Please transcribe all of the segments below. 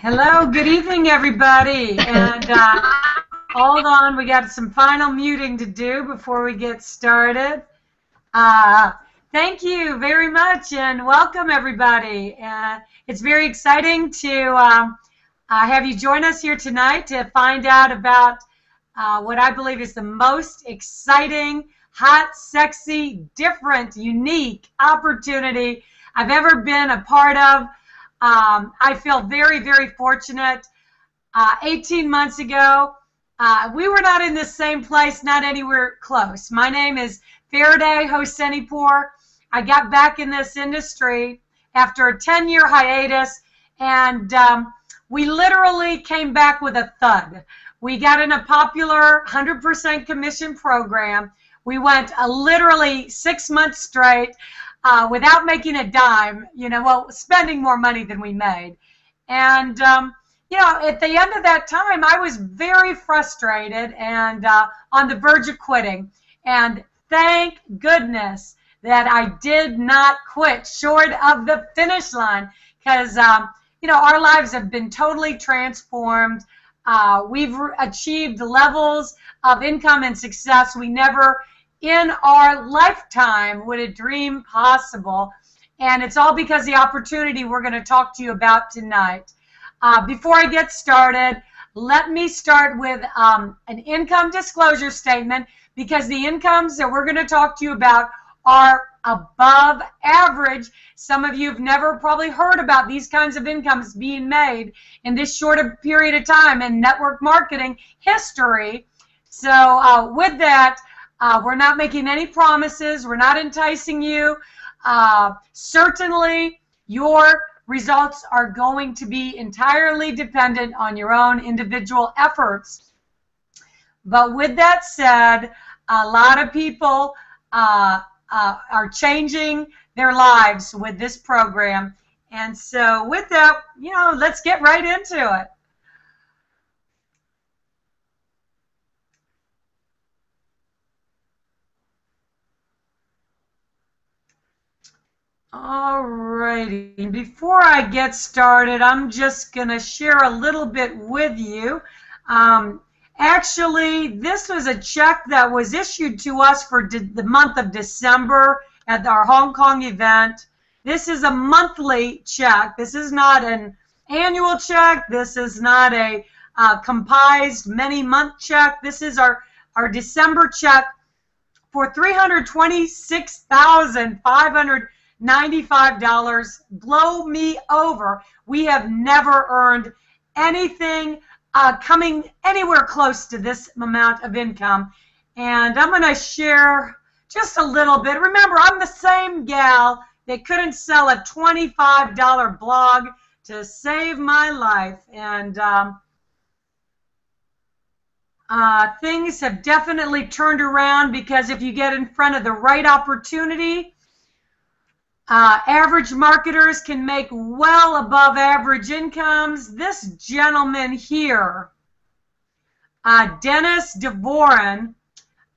Hello, good evening, everybody. And hold on, we got some final muting to do before we get started. Thank you very much and welcome, everybody. It's very exciting to have you join us here tonight to find out about what I believe is the most exciting, hot, sexy, different, unique opportunity I've ever been a part of. I feel very, very fortunate. 18 months ago, we were not in the same place, not anywhere close. My name is Faraday Hosenipur. I got back in this industry after a 10-year hiatus, and we literally came back with a thud. We got in a popular 100% commission program. We went literally 6 months straight without making a dime, spending more money than we made. And, at the end of that time, I was very frustrated and on the verge of quitting. And thank goodness that I did not quit short of the finish line, because, our lives have been totally transformed. We've achieved levels of income and success we never in our lifetime would have dreamed possible, and it's all because of the opportunity we're going to talk to you about tonight. Before I get started, let me start with an income disclosure statement, because the incomes that we're going to talk to you about are above average. Some of you have never probably heard about these kinds of incomes being made in this short a period of time in network marketing history. So with that, we're not making any promises. We're not enticing you. Certainly, your results are going to be entirely dependent on your own individual efforts. But with that said, a lot of people are changing their lives with this program. And so with that, let's get right into it. Alrighty, before I get started, I'm just going to share a little bit with you. Actually, this was a check that was issued to us for the month of December at our Hong Kong event. This is a monthly check. This is not an annual check. This is not a comprised many-month check. This is our December check for $326,595. Blow me over. We have never earned anything coming anywhere close to this amount of income. And I'm going to share just a little bit. Remember, I'm the same gal that couldn't sell a $25 blog to save my life. And things have definitely turned around, because if you get in front of the right opportunity, average marketers can make well above average incomes. This gentleman here, Dennis DeVoren,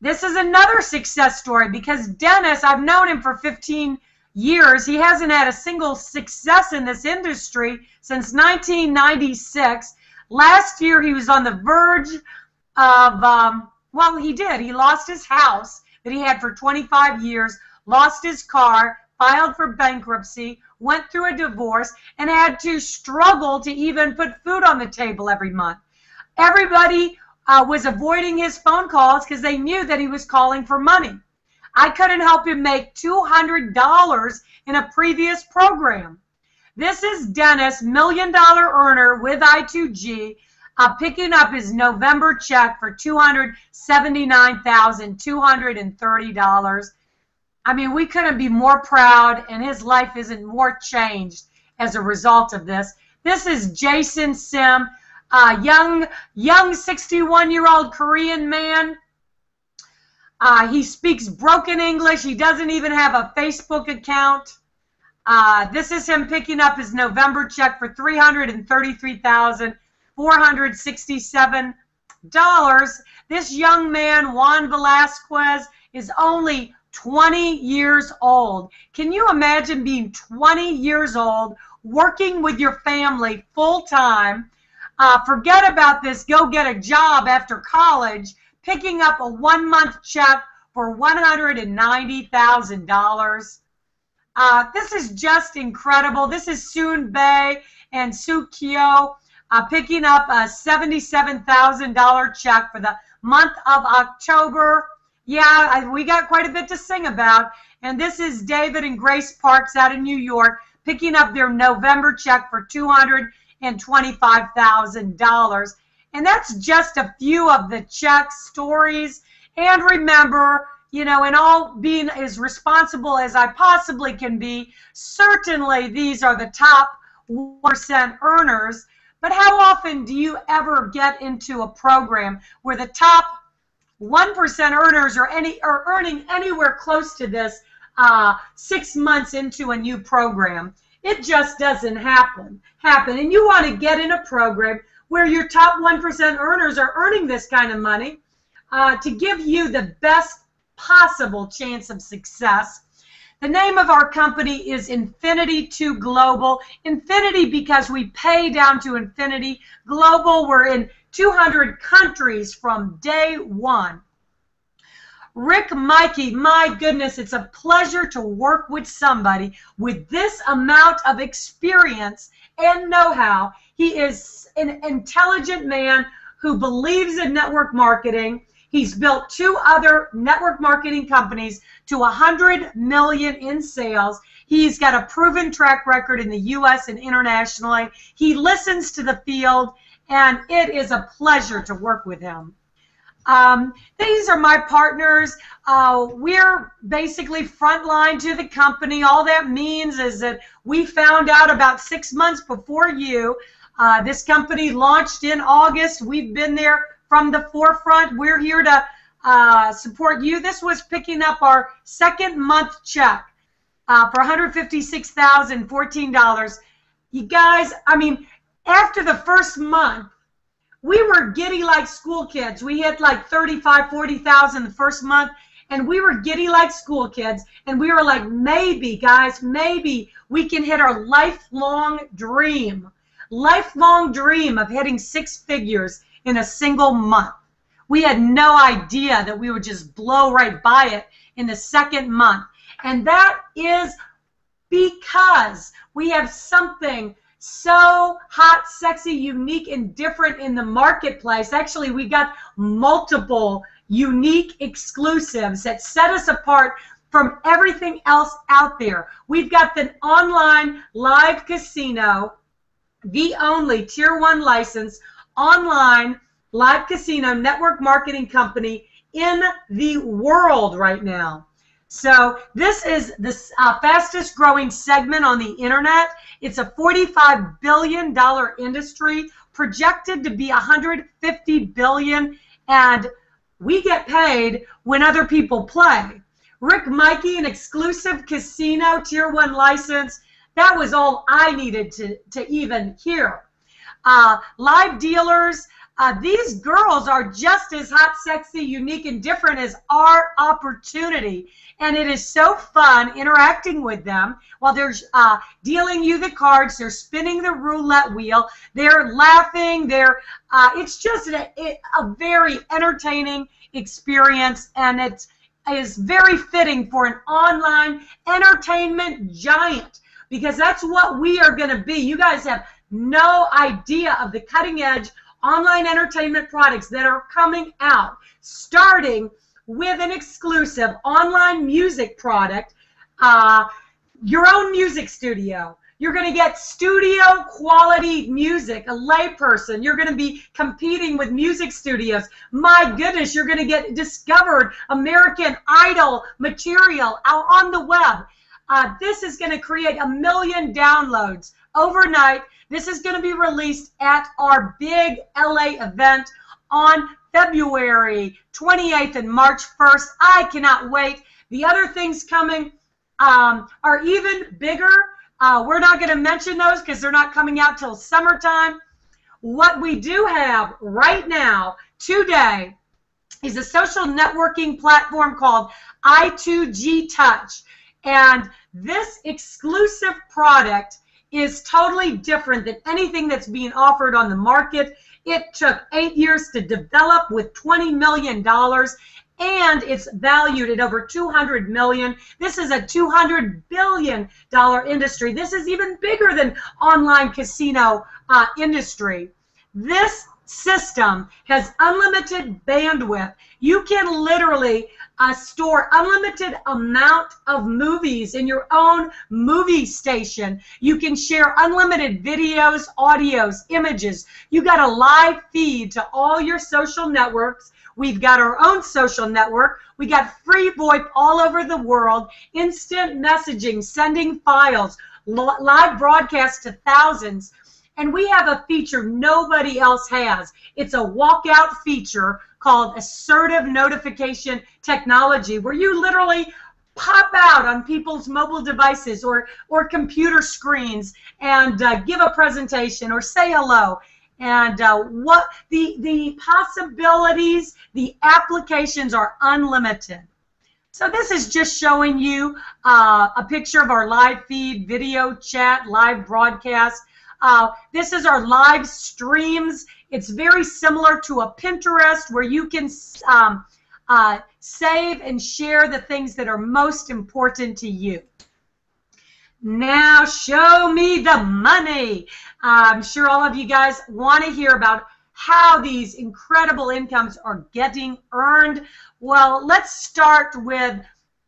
this is another success story, because Dennis, I've known him for 15 years. He hasn't had a single success in this industry since 1996. Last year, he was on the verge of, well, he did. He lost his house that he had for 25 years, lost his car, filed for bankruptcy, went through a divorce, and had to struggle to even put food on the table every month. Everybody was avoiding his phone calls because they knew that he was calling for money. I couldn't help him make $200 in a previous program. This is Dennis, $1 million earner with i2g, picking up his November check for $279,230. I mean, we couldn't be more proud, and his life isn't more changed as a result of this. This is Jason Sim, a young 61-year-old Korean man. He speaks broken English. He doesn't even have a Facebook account. This is him picking up his November check for $333,467. This young man, Juan Velasquez, is only 20 years old. Can you imagine being 20 years old working with your family full time. Forget about this, go get a job after college, picking up a 1-month check for $190,000. This is just incredible. This is Soon Bae and Soo Kyo picking up a $77,000 check for the month of October. Yeah, we got quite a bit to sing about. And this is David and Grace Parks out in New York picking up their November check for $225,000. And that's just a few of the check stories. And remember, you know, in all being as responsible as I possibly can be, certainly these are the top 1% earners. But how often do you ever get into a program where the top 1% earners are earning anywhere close to this 6 months into a new program? It just doesn't happen. And you want to get in a program where your top 1% earners are earning this kind of money to give you the best possible chance of success. The name of our company is i2g Global. Infinity because we pay down to infinity. Global, we're in 200 countries from day one. Rick Mikey, my goodness, it's a pleasure to work with somebody with this amount of experience and know-how. He is an intelligent man who believes in network marketing. He's built 2 other network marketing companies to $100 million in sales. He's got a proven track record in the U.S. and internationally. He listens to the field, and it is a pleasure to work with him. These are my partners. We're basically frontline to the company. All that means is that we found out about 6 months before you. This company launched in August. We've been there from the forefront. We're here to support you. This was picking up our 2nd month check for $156,014. You guys, I mean, after the 1st month, we were giddy like school kids. We hit like 35, 40,000 the 1st month, and we were giddy like school kids. And we were like, maybe, guys, maybe we can hit our lifelong dream of hitting 6 figures in a single month. We had no idea that we would just blow right by it in the 2nd month. And that is because we have something so hot, sexy, unique, and different in the marketplace. Actually, we got multiple unique exclusives that set us apart from everything else out there. We've got the online live casino, the only Tier 1 license online live casino network marketing company in the world right now. So this is the fastest growing segment on the internet. It's a $45 billion industry projected to be $150 billion, and we get paid when other people play. Rick Mikey, an exclusive casino Tier 1 license. That was all I needed to even hear. Live dealers. These girls are just as hot, sexy, unique, and different as our opportunity. And it is so fun interacting with them while they're dealing you the cards. They're spinning the roulette wheel. They're laughing. It's just a very entertaining experience, and it is very fitting for an online entertainment giant, because that's what we are going to be. You guys have no idea of the cutting edge online entertainment products that are coming out, starting with an exclusive online music product, your own music studio. You're going to get studio quality music, a layperson. You're going to be competing with music studios. My goodness, you're going to get discovered American Idol material out on the web. This is going to create 1 million downloads overnight. This is going to be released at our big LA event on February 28th and March 1st. I cannot wait. The other things coming are even bigger. We're not going to mention those because they're not coming out till summertime. What we do have right now, today, is a social networking platform called i2g Touch. And this exclusive product is totally different than anything that's being offered on the market. It took 8 years to develop with $20 million, and it's valued at over $200 million. This is a $200 billion industry. This is even bigger than online casino industry. This system has unlimited bandwidth. You can literally store unlimited amount of movies in your own movie station. You can share unlimited videos, audios, images. You got a live feed to all your social networks. We've got our own social network. We got free VoIP all over the world, instant messaging, sending files, live broadcasts to thousands. And we have a feature nobody else has. It's a walkout feature called assertive notification technology, where you literally pop out on people's mobile devices or computer screens and give a presentation or say hello. And what the possibilities, the applications are unlimited. So this is just showing you a picture of our live feed, video chat, live broadcast. This is our live streams. It's very similar to a Pinterest, where you can save and share the things that are most important to you. Now show me the money. I'm sure all of you guys want to hear about how these incredible incomes are getting earned. Well, let's start with,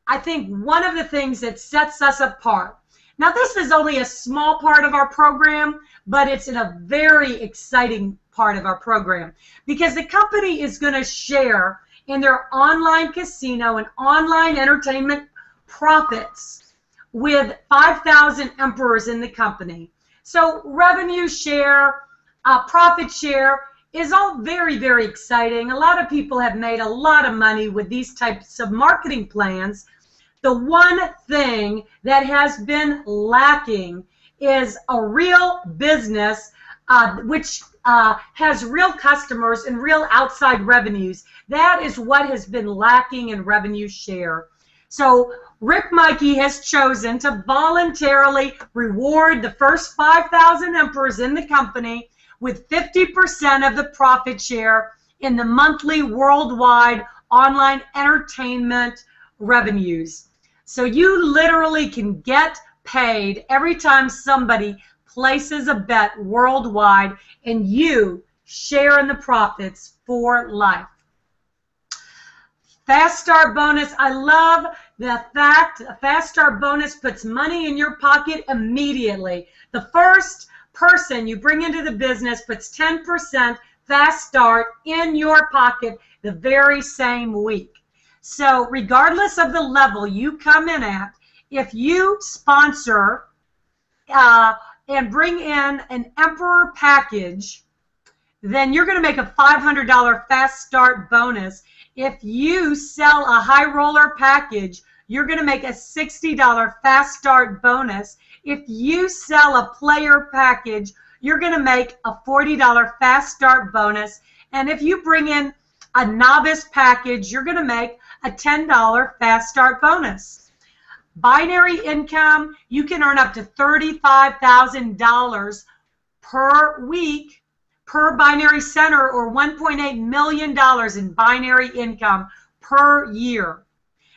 I think, one of the things that sets us apart. Now, this is only a small part of our program, but it's in a very exciting part of our program, because the company is going to share in their online casino and online entertainment profits with 5,000 emperors in the company. So revenue share, profit share is all very, very exciting. A lot of people have made a lot of money with these types of marketing plans. The one thing that has been lacking is a real business which has real customers and real outside revenues. That is what has been lacking in revenue share. So Rick Mikey has chosen to voluntarily reward the first 5,000 emperors in the company with 50% of the profit share in the monthly worldwide online entertainment revenues. So you literally can get paid every time somebody places a bet worldwide, and you share in the profits for life. Fast Start bonus. I love the fact a Fast Start bonus puts money in your pocket immediately. The first person you bring into the business puts 10% Fast Start in your pocket the very same week. So regardless of the level you come in at, if you sponsor and bring in an Emperor package, then you're going to make a $500 Fast Start bonus. If you sell a High Roller package, you're going to make a $60 Fast Start bonus. If you sell a Player package, you're going to make a $40 Fast Start bonus. And if you bring in a Novice package, you're going to make a $10 Fast Start bonus. Binary income, you can earn up to $35,000 per week per binary center, or $1.8 million in binary income per year.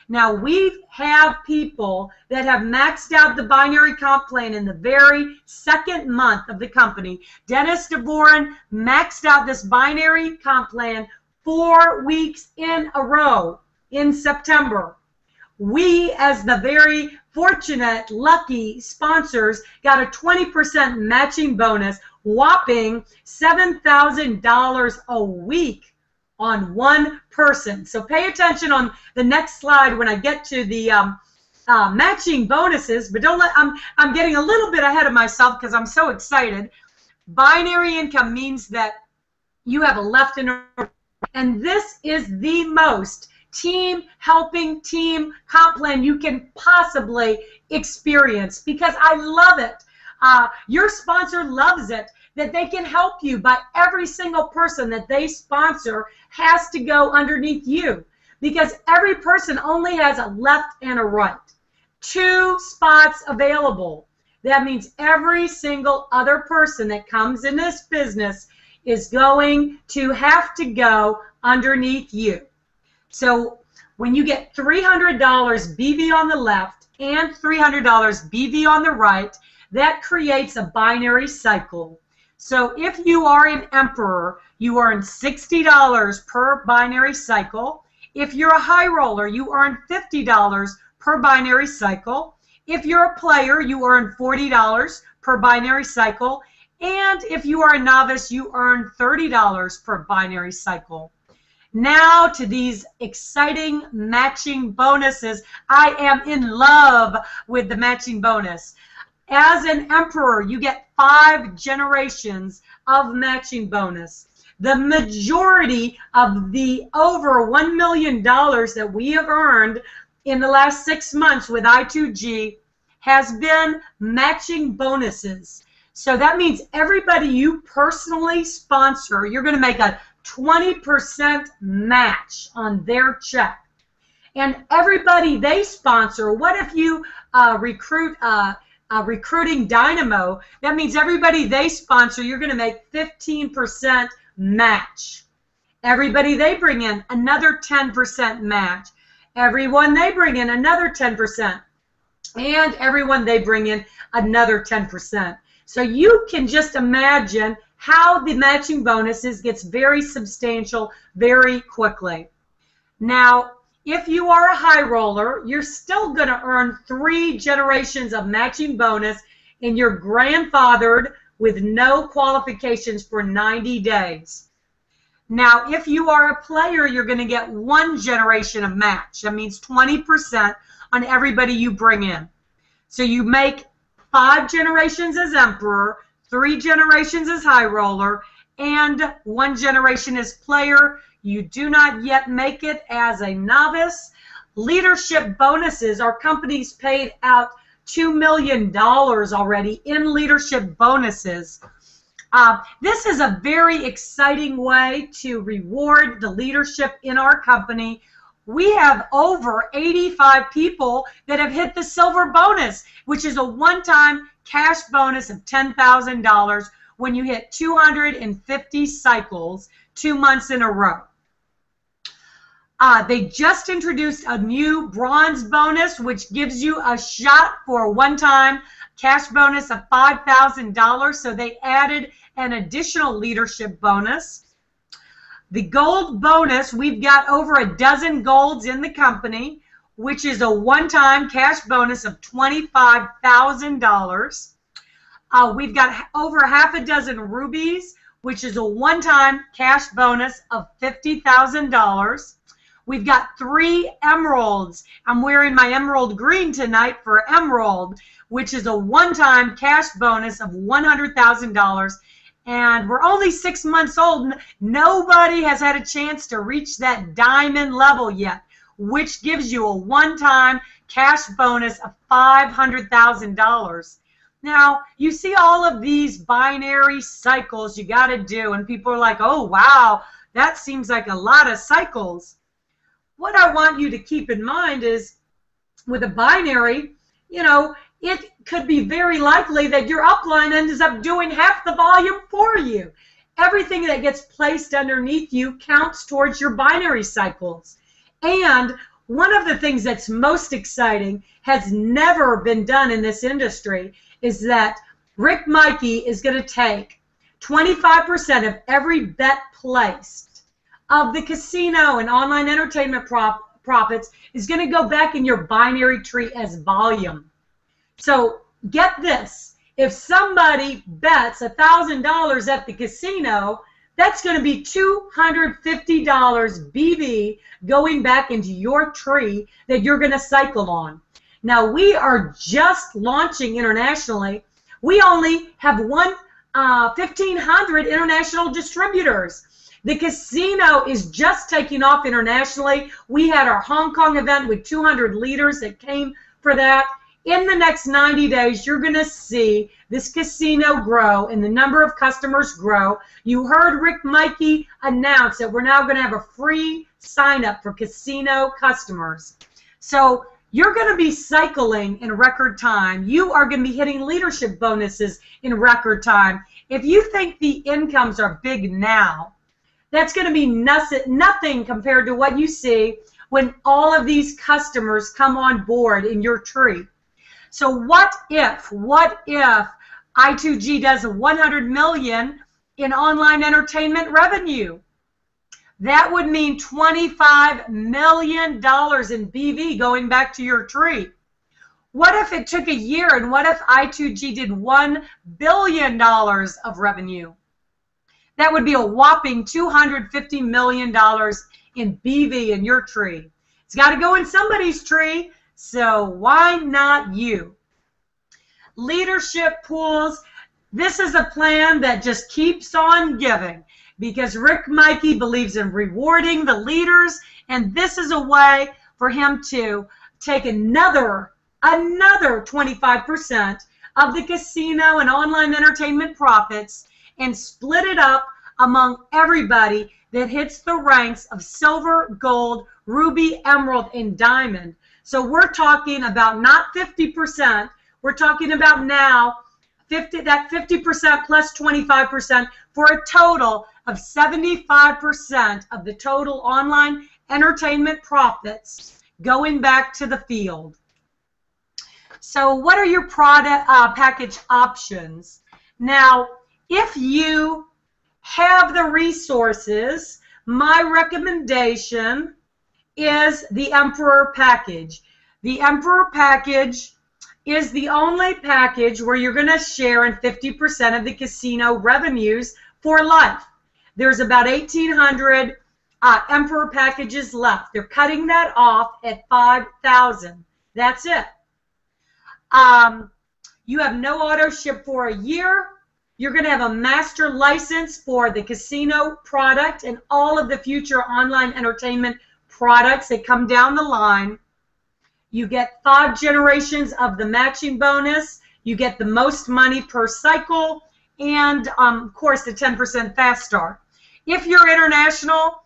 Now, we have people that have maxed out the binary comp plan in the very second month of the company. Dennis DeVoren maxed out this binary comp plan 4 weeks in a row in September. We, as the very fortunate, lucky sponsors, got a 20% matching bonus, whopping $7,000 a week on one person. So pay attention on the next slide when I get to the matching bonuses, but don't let, I'm getting a little bit ahead of myself because I'm so excited. Binary income means that you have a left and a right, and this is the most team helping team comp plan you can possibly experience, because I love it. Your sponsor loves it, that they can help you, but every single person that they sponsor has to go underneath you, because every person only has a left and a right. 2 spots available. That means every single other person that comes in this business is going to have to go underneath you. So when you get $300 BV on the left and $300 BV on the right, that creates a binary cycle. So if you are an emperor, you earn $60 per binary cycle. If you're a high roller, you earn $50 per binary cycle. If you're a player, you earn $40 per binary cycle. And if you are a novice, you earn $30 per binary cycle. Now to these exciting matching bonuses. I am in love with the matching bonus. As an emperor, you get 5 generations of matching bonus. The majority of the over $1 million that we have earned in the last 6 months with i2g has been matching bonuses. So that means everybody you personally sponsor, you're going to make a 20% match on their check. And everybody they sponsor, what if you recruit a recruiting dynamo? That means everybody they sponsor, you're going to make 15% match. Everybody they bring in, another 10% match. Everyone they bring in, another 10%. And everyone they bring in, another 10%. So you can just imagine how the matching bonuses gets very substantial very quickly. Now, if you are a high roller, you're still going to earn 3 generations of matching bonus, and you're grandfathered with no qualifications for 90 days. Now, if you are a player, you're going to get 1 generation of match. That means 20% on everybody you bring in. So you make 5 generations as emperor, 3 generations as high roller, and 1 generation as player. You do not yet make it as a novice. Leadership bonuses, our company's paid out $2 million already in leadership bonuses. This is a very exciting way to reward the leadership in our company. We have over 85 people that have hit the silver bonus, which is a one-time cash bonus of $10,000 when you hit 250 cycles 2 months in a row. They just introduced a new bronze bonus, which gives you a shot for a one-time cash bonus of $5,000. So they added an additional leadership bonus. The gold bonus, we've got over a dozen golds in the company, which is a one-time cash bonus of $25,000. We've got over half a dozen rubies, which is a one-time cash bonus of $50,000. We've got 3 emeralds. I'm wearing my emerald green tonight for emerald, which is a one-time cash bonus of $100,000. And we're only 6 months old. Nobody has had a chance to reach that diamond level yet, which gives you a one-time cash bonus of $500,000. Now, you see all of these binary cycles you got to do, and people are like, oh, wow, that seems like a lot of cycles. What I want you to keep in mind is with a binary, you know, it could be very likely that your upline ends up doing half the volume for you. Everything that gets placed underneath you counts towards your binary cycles. And one of the things that's most exciting, has never been done in this industry, is that Rick Mikey is going to take 25% of every bet placed of the casino and online entertainment profits is going to go back in your binary tree as volume. So get this, if somebody bets $1,000 at the casino, that's going to be $250 BB going back into your tree that you're going to cycle on. Now, we are just launching internationally. We only have 1,500 international distributors. The casino is just taking off internationally. We had our Hong Kong event with 200 leaders that came for that. In the next 90 days, you're going to see this casino grow and the number of customers grow. You heard Rick Mikey announce that we're now going to have a free sign-up for casino customers. So You're going to be cycling in record time. You are going to be hitting leadership bonuses in record time. If you think the incomes are big now, that's going to be nothing compared to what you see when all of these customers come on board in your tree. So what if i2g does $100 million in online entertainment revenue? That would mean $25 million in BV going back to your tree. What if it took a year, and what if i2g did $1 billion of revenue? That would be a whopping $250 million in BV in your tree. It's got to go in somebody's tree, so why not you? Leadership pools. This is a plan that just keeps on giving because Rick Mikey believes in rewarding the leaders, and this is a way for him to take another 25% of the casino and online entertainment profits and split it up among everybody that hits the ranks of silver, gold, ruby, emerald, and diamond. So we're talking about not 50%, we're talking about now 50% plus 25% for a total of 75% of the total online entertainment profits going back to the field. So what are your product package options? Now, if you have the resources, my recommendation is the Emperor package. The Emperor package is the only package where you're going to share in 50% of the casino revenues for life. There's about 1,800 Emperor packages left. They're cutting that off at 5,000. That's it. You have no auto ship for a year. You're going to have a master license for the casino product and all of the future online entertainment products that come down the line. You get 5 generations of the matching bonus. You get the most money per cycle, and of course the 10% fast start. If you're international,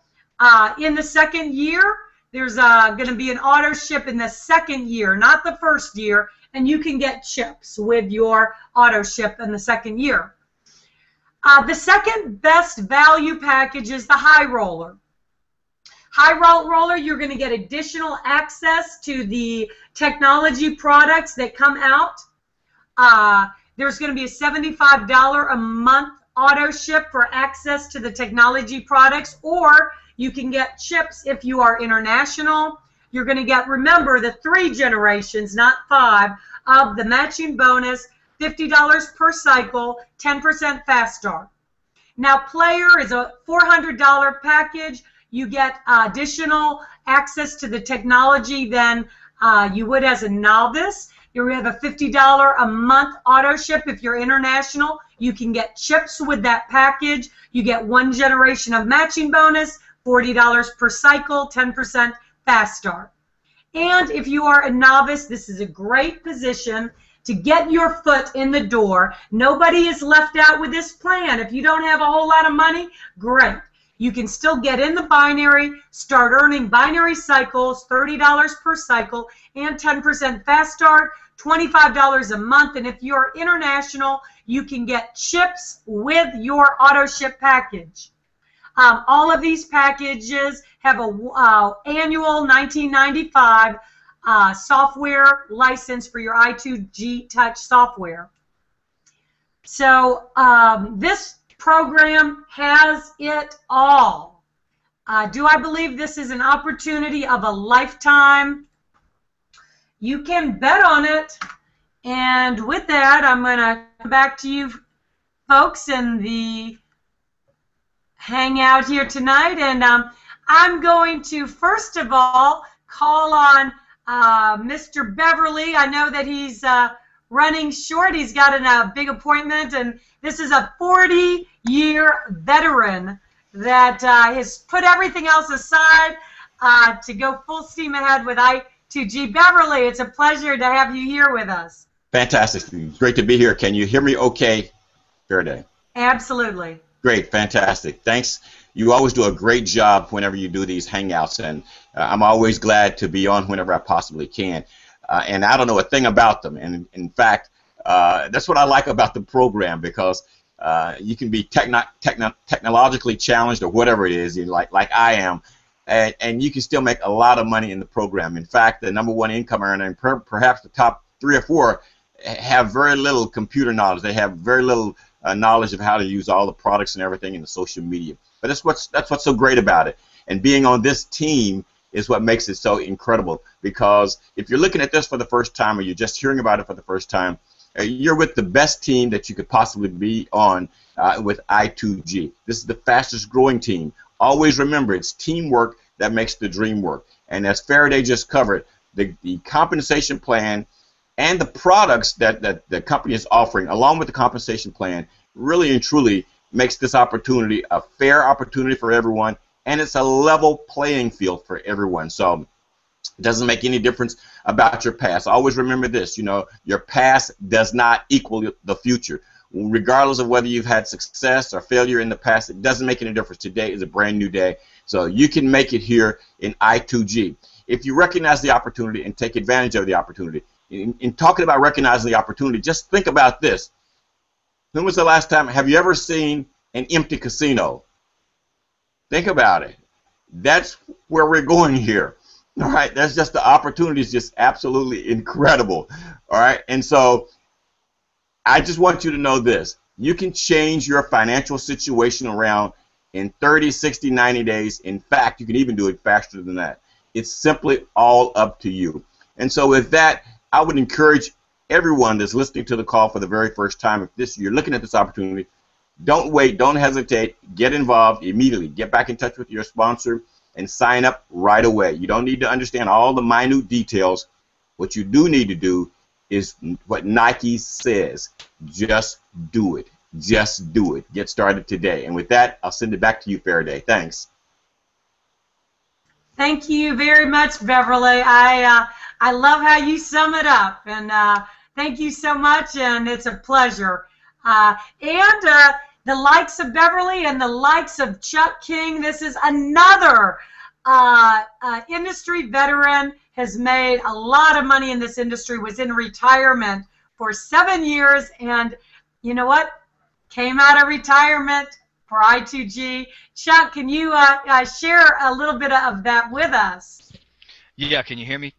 in the second year, there's going to be an auto ship in the second year, not the first year, and you can get chips with your auto ship in the second year. The second best value package is the High Roller. High Roller, you're going to get additional access to the technology products that come out. There's going to be a $75 a month auto ship for access to the technology products, or you can get chips if you are international. You're going to get, remember, the 3 generations, not 5, of the matching bonus, $50 per cycle, 10% fast start. Now, Player is a $400 package. You get additional access to the technology than you would as a novice. You have a $50 a month auto ship if you're international. You can get chips with that package. You get 1 generation of matching bonus, $40 per cycle, 10% fast start. And if you are a novice, this is a great position to get your foot in the door. Nobody is left out with this plan. If you don't have a whole lot of money, great. You can still get in the binary, start earning binary cycles, $30 per cycle, and 10% fast start, $25 a month. And if you're international, you can get chips with your auto ship package. All of these packages have a annual $19.95 software license for your i2g Touch software. So this program has it all. Do I believe this is an opportunity of a lifetime? You can bet on it. And with that, I'm going to come back to you folks in the hangout here tonight. And I'm going to, first of all, call on Mr. Beverly. I know that he's running short. He's got a big appointment, and this is a 40-year veteran that has put everything else aside to go full steam ahead with i2g. Beverly, it's a pleasure to have you here with us. Fantastic. Great to be here. Can you hear me okay? Fair day. Absolutely. Great. Fantastic. Thanks. You always do a great job whenever you do these hangouts, and I'm always glad to be on whenever I possibly can. and I don't know a thing about them. And in fact, that's what I like about the program, because you can be technologically challenged or whatever it is, like I am, and you can still make a lot of money in the program. In fact, the #1 income earner, and perhaps the top 3 or 4, have very little computer knowledge. They have very little knowledge of how to use all the products and everything in the social media. But that's what's so great about it. And being on this team is what makes it so incredible, because if you're looking at this for the first time, or you're just hearing about it for the first time, you're with the best team that you could possibly be on with i2g. This is the fastest growing team. Always remember, it's teamwork that makes the dream work. And as Faraday just covered, the compensation plan and the products that the company is offering, along with the compensation plan, really and truly makes this opportunity a fair opportunity for everyone, and it's a level playing field for everyone. So it doesn't make any difference about your past. Always remember this, your past does not equal the future. Regardless of whether you've had success or failure in the past, it doesn't make any difference. Today is a brand new day, so you can make it here in i2g. If you recognize the opportunity and take advantage of the opportunity. In talking about recognizing the opportunity, just think about this. When was the last time, have you ever seen an empty casino? Think about it. That's where we're going here. All right, that's just, the opportunity is just absolutely incredible. All right, and so I just want you to know this. You can change your financial situation around in 30, 60, 90 days. In fact, you can even do it faster than that. It's simply all up to you. And so with that, I would encourage everyone that's listening to the call for the very first time, if you're looking at this opportunity, don't wait, don't hesitate, get involved immediately. Get back in touch with your sponsor and sign up right away. You don't need to understand all the minute details. What you do need to do is what Nike says. Just do it. Just do it. Get started today. And with that, I'll send it back to you, Faraday. Thanks. Thank you very much, Beverly. I love how you sum it up, and thank you so much, and it's a pleasure. The likes of Beverly and the likes of Chuck King, this is another industry veteran, has made a lot of money in this industry, was in retirement for 7 years, and you know what? Came out of retirement for i2g. Chuck, can you share a little bit of that with us? Yeah, can you hear me?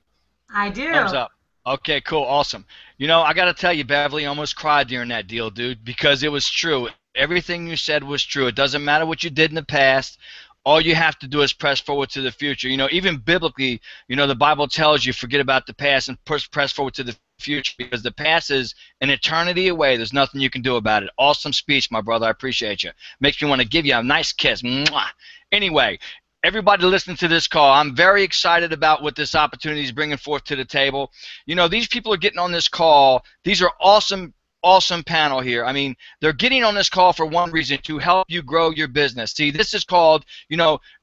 I do. Thumbs up. Okay, cool, awesome. I got to tell you, Beverly, I almost cried during that deal, dude, because it was true. Everything you said was true. It doesn't matter what you did in the past. All you have to do is press forward to the future. Even biblically, the Bible tells you forget about the past and press forward to the future, because the past is an eternity away. There's nothing you can do about it. Awesome speech, my brother. I appreciate you. Makes me want to give you a nice kiss. Mwah. Anyway, everybody listening to this call, I'm very excited about what this opportunity is bringing forth to the table. These people are getting on this call. These are awesome panel here. I mean, they're getting on this call for one reason: to help you grow your business. See, this is called,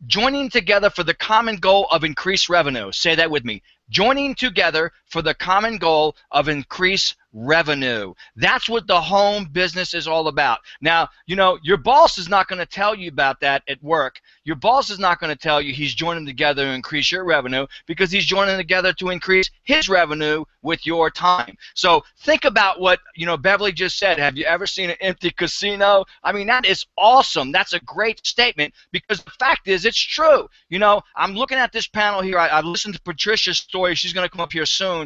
joining together for the common goal of increased revenue. Say that with me. Joining together for the common goal of increased revenue. That's what the home business is all about. Now, your boss is not going to tell you about that at work. Your boss is not going to tell you he's joining together to increase your revenue, because he's joining together to increase his revenue with your time. So think about what, Beverly just said. Have you ever seen an empty casino? I mean, that is awesome. That's a great statement, because the fact is, it's true. I'm looking at this panel here. I listened to Patricia's story. She's going to come up here soon.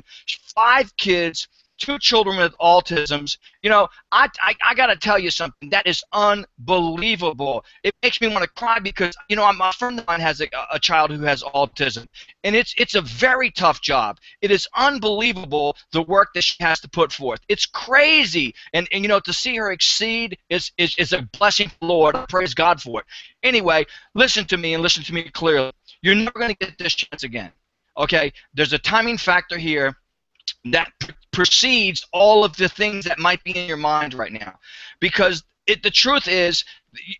5 kids, 2 children with autisms. I got to tell you something. That is unbelievable. It makes me want to cry, because, my friend of mine has a child who has autism, and it's a very tough job. It is unbelievable, the work that she has to put forth. It's crazy, and to see her exceed is a blessing, Lord. I praise God for it. Anyway, listen to me, and listen to me clearly. You're never going to get this chance again. Okay? There's a timing factor here that precedes all of the things that might be in your mind right now, because the truth is,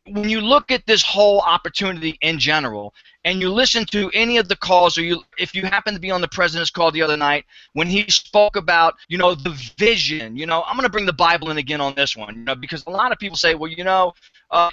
when you look at this whole opportunity in general, and you listen to any of the calls, or if you happen to be on the president's call the other night when he spoke about the vision, I'm going to bring the Bible in again on this one, because a lot of people say, well,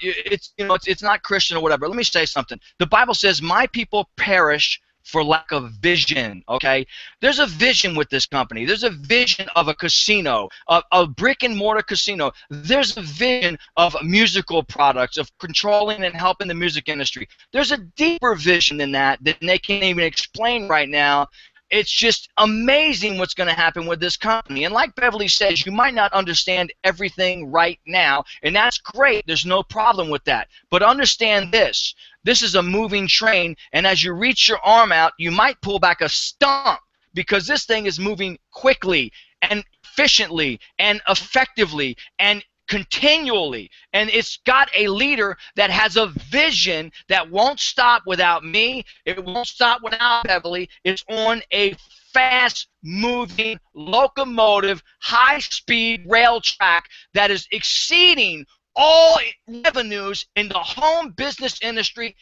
it's not Christian or whatever. Let me say something. The Bible says, my people perish for lack of vision, okay? There's a vision with this company. There's a vision of a casino, a brick-and-mortar casino. There's a vision of musical products, of controlling and helping the music industry. There's a deeper vision than that they can't even explain right now. It's just amazing what's going to happen with this company. And like Beverly says, you might not understand everything right now, and that's great. There's no problem with that. But understand this. This is a moving train, and as you reach your arm out, you might pull back a stump because this thing is moving quickly and efficiently and effectively and continually, and it's got a leader that has a vision that won't stop without me. It won't stop without Beverly. It's on a fast-moving locomotive, high-speed rail track that is exceeding all revenues in the home business industry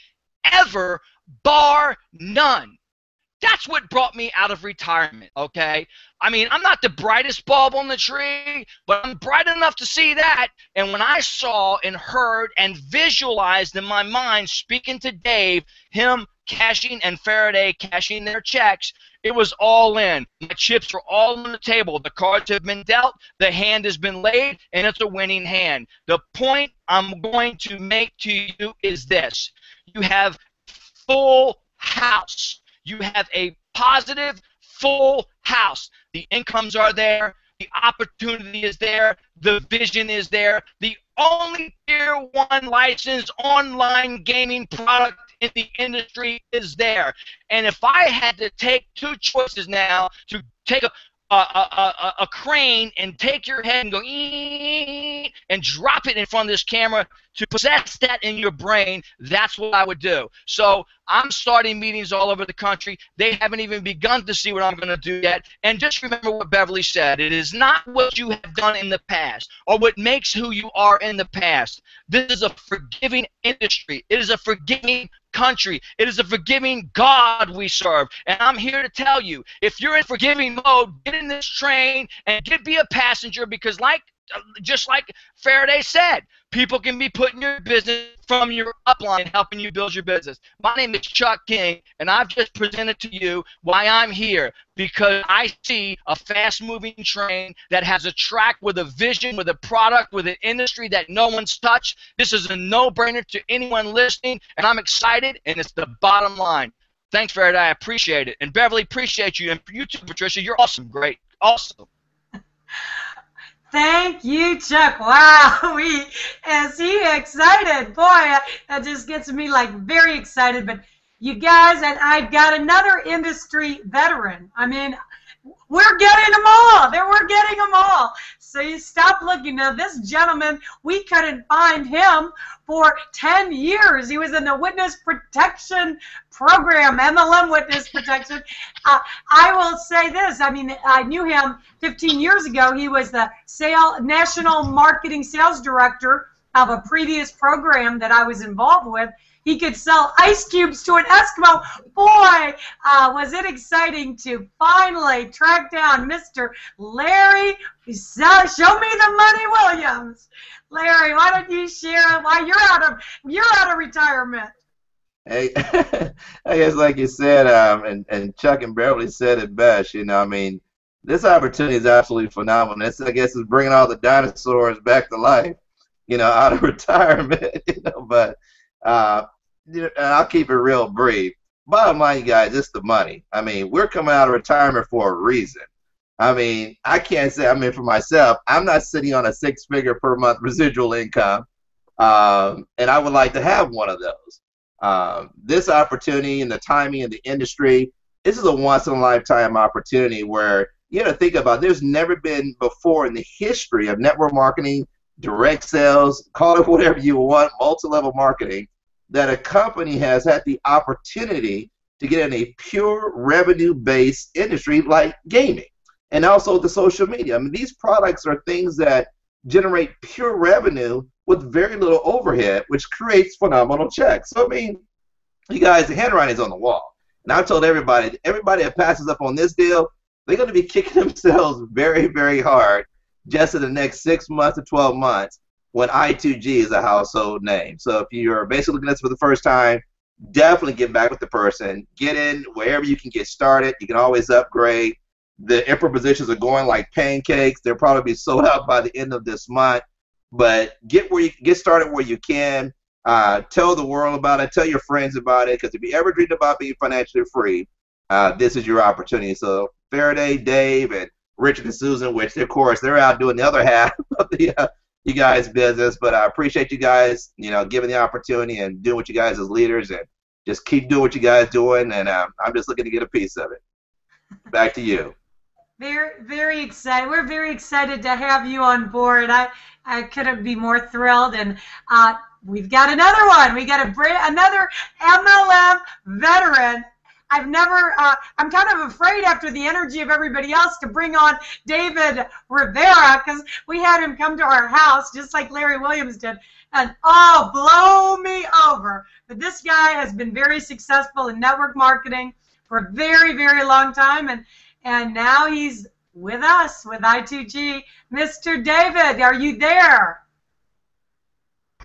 ever, bar none. That's what brought me out of retirement, okay? I mean, I'm not the brightest bulb on the tree, but I'm bright enough to see that. And when I saw and heard and visualized in my mind, speaking to Dave, him cashing and Faraday cashing their checks, it was all in. My chips are all on the table. The cards have been dealt, the hand has been laid, and it's a winning hand. The point I'm going to make to you is this. You have full house. You have a positive, full house. The incomes are there. The opportunity is there. The vision is there. The only Tier 1 licensed online gaming product in the industry is there. And if I had to take two choices now to take a crane and take your head and go and drop it in front of this camera to possess that in your brain, that's what I would do. So I'm starting meetings all over the country. They haven't even begun to see what I'm going to do yet. And just remember what Beverly said. It is not what you have done in the past or what makes who you are in the past. This is a forgiving industry. It is a forgiving country. It is a forgiving God we serve. And I'm here to tell you, if you're in forgiving mode, get in this train and be a passenger, because just like Faraday said, people can be putting your business from your upline, helping you build your business. My name is Chuck King, and I've just presented to you why I'm here, because I see a fast-moving train that has a track with a vision, with a product, with an industry that no one's touched. This is a no-brainer to anyone listening, and I'm excited, and it's the bottom line. Thanks, Faraday. I appreciate it. And Beverly, appreciate you. And you too, Patricia. You're awesome. Great. Awesome. Thank you, Chuck. Wow, is he excited? Boy, that just gets me like very excited. But you guys, and I've got another industry veteran. I mean, we're getting them all. We're getting them all. So you stop looking. Now, this gentleman, we couldn't find him for 10 years. He was in the Witness Protection Program, MLM Witness Protection. I will say this. I mean, I knew him 15 years ago. He was the National Marketing Sales Director of a previous program that I was involved with. He could sell ice cubes to an Eskimo. Boy, was it exciting to finally track down Mr. Larry. Show me the money, Williams. Larry, why don't you share why you're out of retirement? Hey, I guess like you said, and Chuck and Beverly said it best. You know, I mean, this opportunity is absolutely phenomenal. This, I guess, is bringing all the dinosaurs back to life. You know, out of retirement. You know, but. I'll keep it real brief. Bottom line, you guys, it's the money. I mean, we're coming out of retirement for a reason. I mean, I can't say, I mean, for myself, I'm not sitting on a 6-figure per month residual income, and I would like to have one of those. This opportunity and the timing in the industry, this is a once-in-a-lifetime opportunity where you got to think about, there's never been before in the history of network marketing, direct sales, call it whatever you want, multi-level marketing, that a company has had the opportunity to get in a pure revenue-based industry like gaming and also the social media. I mean, these products are things that generate pure revenue with very little overhead, which creates phenomenal checks. So, I mean, you guys, the handwriting's on the wall. And I've told everybody that passes up on this deal, they're going to be kicking themselves very, very hard just in the next 6 months to 12 months when i2g is a household name. So if you're basically looking at this for the first time, definitely get back with the person. Get in wherever you can get started. You can always upgrade. The improv positions are going like pancakes. They'll probably be sold out by the end of this month. But get started where you can. Tell the world about it. Tell your friends about it. Because if you ever dreamed about being financially free, this is your opportunity. So Faraday, Dave, and Richard and Susan, which of course they're out doing the other half of the you guys' business. But I appreciate you guys, giving the opportunity and doing what you guys as leaders, and just keep doing what you guys doing. And I'm just looking to get a piece of it. Back to you. Very, very excited. We're very excited to have you on board. I couldn't be more thrilled. And we've got another one. We got another MLM veteran. I'm kind of afraid after the energy of everybody else to bring on David Rivera, because we had him come to our house just like Larry Williams did, and blow me over. But this guy has been very successful in network marketing for a very, very long time, and now he's with us with i2g. Mr. David, are you there?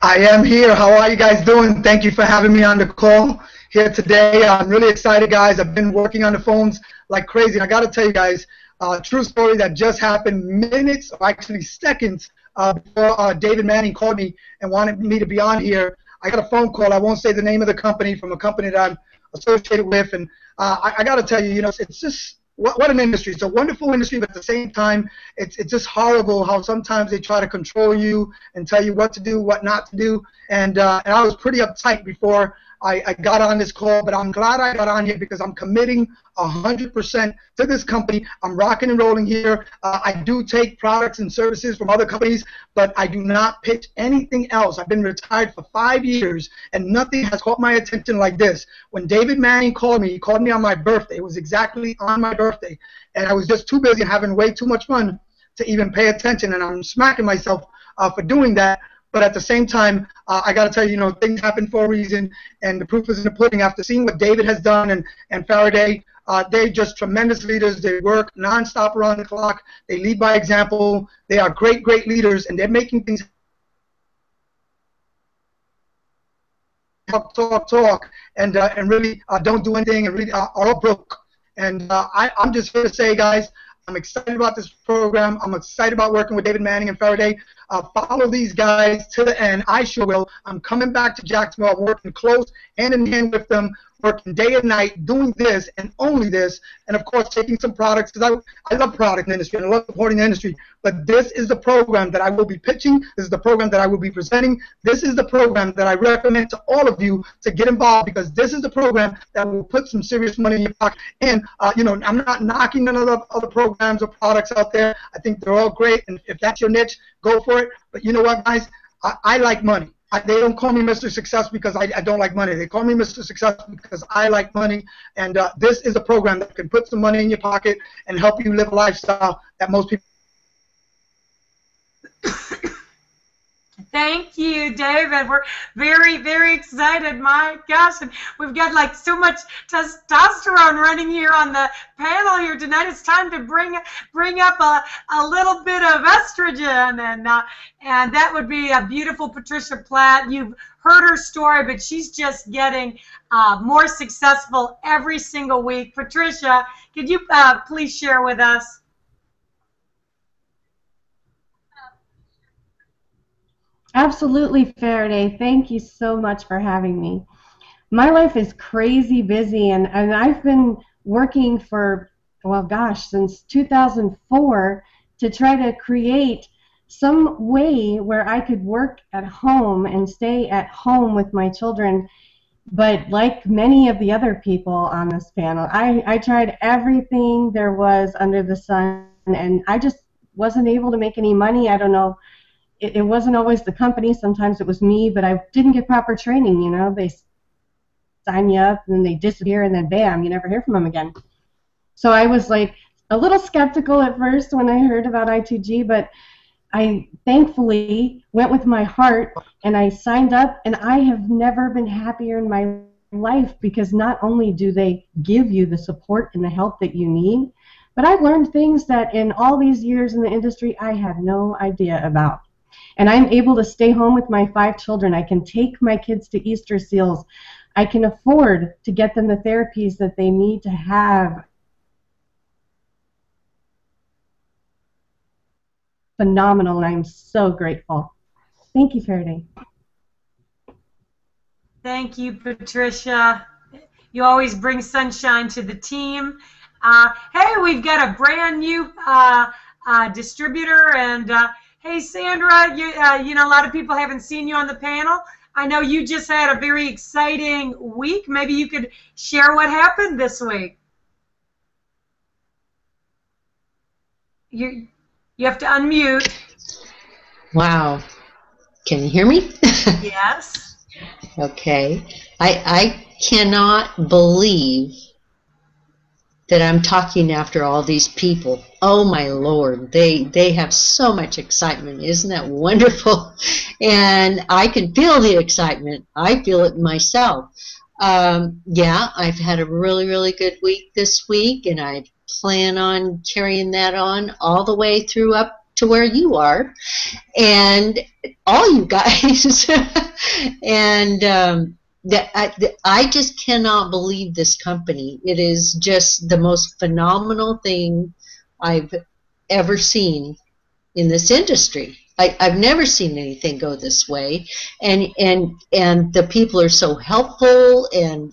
I am here. How are you guys doing? Thank you for having me on the call here today. I'm really excited, guys. I've been working on the phones like crazy. And I got to tell you guys, a true story that just happened minutes, or actually seconds, before David Manning called me and wanted me to be on here. I got a phone call. I won't say the name of the company, from a company that I'm associated with. And I got to tell you, it's just, what an industry. It's a wonderful industry, but at the same time, it's just horrible how sometimes they try to control you and tell you what to do, what not to do. And I was pretty uptight before I got on this call, but I'm glad I got on here because I'm committing 100% to this company. I'm rocking and rolling here. I do take products and services from other companies, but I do not pitch anything else. I've been retired for 5 years, and nothing has caught my attention like this. When David Manning called me, he called me on my birthday. It was exactly on my birthday, and I was just too busy and having way too much fun to even pay attention, and I'm smacking myself for doing that. But at the same time, I got to tell you, things happen for a reason, and the proof is in the pudding. After seeing what David has done and Faraday, they're just tremendous leaders. They work nonstop around the clock. They lead by example. They are great, great leaders, and they're making things talk, and really don't do anything, and really are all broke. And I'm just here to say, guys, I'm excited about this program. I'm excited about working with David Manning and Faraday. Follow these guys to the end. I sure will. I'm coming back to Jacksonville. I'm working close, hand in hand with them, working day and night, doing this and only this, and of course taking some products, because I love product industry and I love supporting the industry. But this is the program that I will be pitching. This is the program that I will be presenting. This is the program that I recommend to all of you to get involved, because this is the program that will put some serious money in your pocket. And I'm not knocking none of the other programs or products out there. I think they're all great, and if that's your niche, go for it. But you know what, guys? I like money. They don't call me Mr. Success because I don't like money. They call me Mr. Success because I like money. And this is a program that can put some money in your pocket and help you live a lifestyle that most people. Thank you, David. We're very, very excited. My gosh, and we've got like so much testosterone running here on the panel here tonight. It's time to bring up a little bit of estrogen, and that would be a beautiful Patricia Platt. You've heard her story, but she's just getting more successful every single week. Patricia, could you please share with us? Absolutely, Faraday. Thank you so much for having me. My life is crazy busy, and I've been working for, well, gosh, since 2004 to try to create some way where I could work at home and stay at home with my children. But like many of the other people on this panel, I tried everything there was under the sun, and I just wasn't able to make any money. I don't know. It wasn't always the company. Sometimes it was me, but I didn't get proper training. They sign you up, and then they disappear, and then bam, you never hear from them again. So I was like a little skeptical at first when I heard about i2g, but I thankfully went with my heart, and I signed up, and I have never been happier in my life, because not only do they give you the support and the help that you need, but I've learned things that in all these years in the industry I had no idea about. And I'm able to stay home with my 5 children. I can take my kids to Easter seals. I can afford to get them the therapies that they need to have. Phenomenal, and I'm so grateful. Thank you, Faraday. Thank you, Patricia. You always bring sunshine to the team. Hey, we've got a brand new distributor, and hey, Sandra, you know, a lot of people haven't seen you on the panel. I know you just had a very exciting week. Maybe you could share what happened this week. You have to unmute. Wow. Can you hear me? Yes. Okay. I cannot believe that I'm talking after all these people. Oh my Lord, they have so much excitement. Isn't that wonderful? And I can feel the excitement. I feel it myself. Yeah, I've had a really, really good week this week, and I plan on carrying that on all the way through up to where you are, and all you guys. And I just cannot believe this company. It is just the most phenomenal thing I've ever seen in this industry. I've never seen anything go this way, and the people are so helpful, and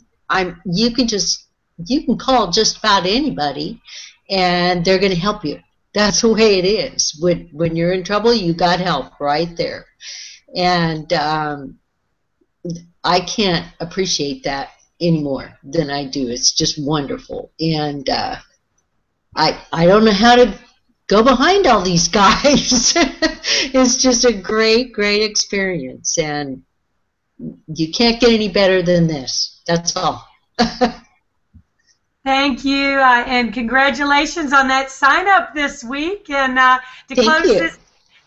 you can call just about anybody, and they're going to help you. That's the way it is. When you're in trouble, you got help right there, and I can't appreciate that any more than I do. It's just wonderful, and I don't know how to go behind all these guys. It's just a great, great experience, and you can't get any better than this. That's all. Thank you, and congratulations on that sign up this week. And to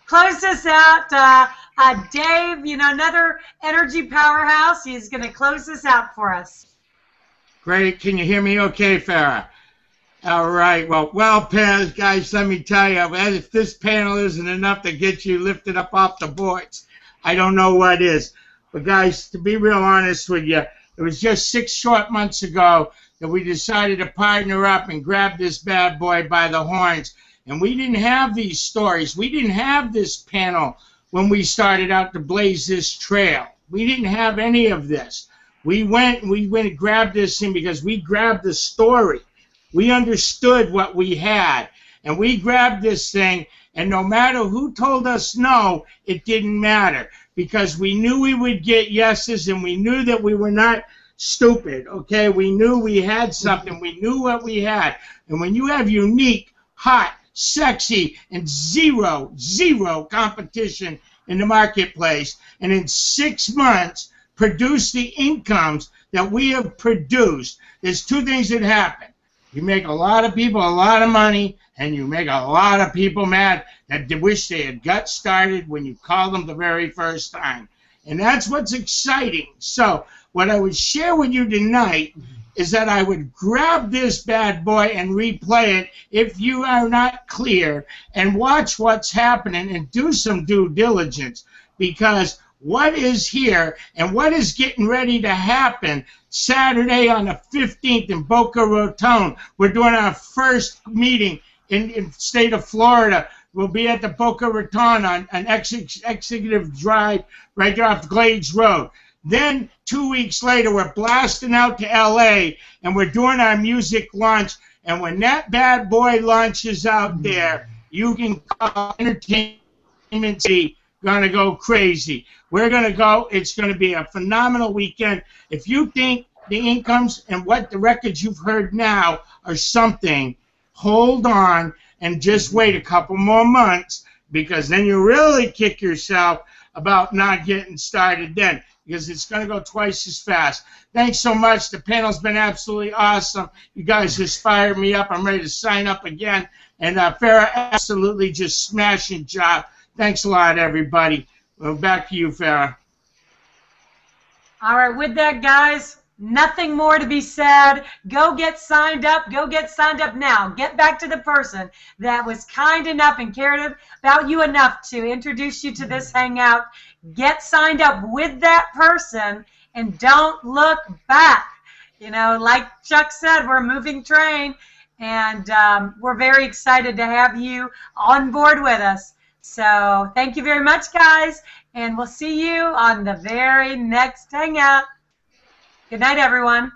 close this out, Dave, you know, another energy powerhouse. He's going to close this out for us. Great. Can you hear me okay, Farah? All right. Well, guys, let me tell you, if this panel isn't enough to get you lifted up off the boards, I don't know what is. But, guys, to be real honest with you, it was just 6 short months ago that we decided to partner up and grab this bad boy by the horns. And we didn't have these stories. We didn't have this panel when we started out to blaze this trail. We didn't have any of this. We went and grabbed this thing because we grabbed the story. We understood what we had, and we grabbed this thing, and no matter who told us no, it didn't matter, because we knew we would get yeses, and we knew that we were not stupid, okay? We knew we had something. We knew what we had. And when you have unique, hot, sexy, and zero competition in the marketplace, and in 6 months produce the incomes that we have produced, there's 2 things that happen. You make a lot of people a lot of money, and you make a lot of people mad that they wish they had got started when you called them the very first time. And that's what's exciting. So what I would share with you tonight is that I would grab this bad boy and replay it if you are not clear, and watch what's happening and do some due diligence, because what is here and what is getting ready to happen Saturday on the 15th in Boca Raton. We're doing our first meeting in the state of Florida. We'll be at the Boca Raton on an executive drive right there off Glades Road. Then 2 weeks later, we're blasting out to L.A., and we're doing our music launch. And when that bad boy launches out there, you can call Entertainment City going to go crazy. We're going to go. It's going to be a phenomenal weekend. If you think the incomes and what the records you've heard now are something, hold on and just wait a couple more months, because then you really kick yourself about not getting started then, because it's going to go twice as fast. Thanks so much. The panel's been absolutely awesome. You guys just fired me up. I'm ready to sign up again. And Farah, absolutely just smashing job. Thanks a lot, everybody. Well, back to you, Farah. All right, with that, guys, nothing more to be said. Go get signed up. Go get signed up now. Get back to the person that was kind enough and cared about you enough to introduce you to this hangout. Get signed up with that person, and don't look back. You know, like Chuck said, we're a moving train, and we're very excited to have you on board with us. So thank you very much, guys, and we'll see you on the very next Hangout. Good night, everyone.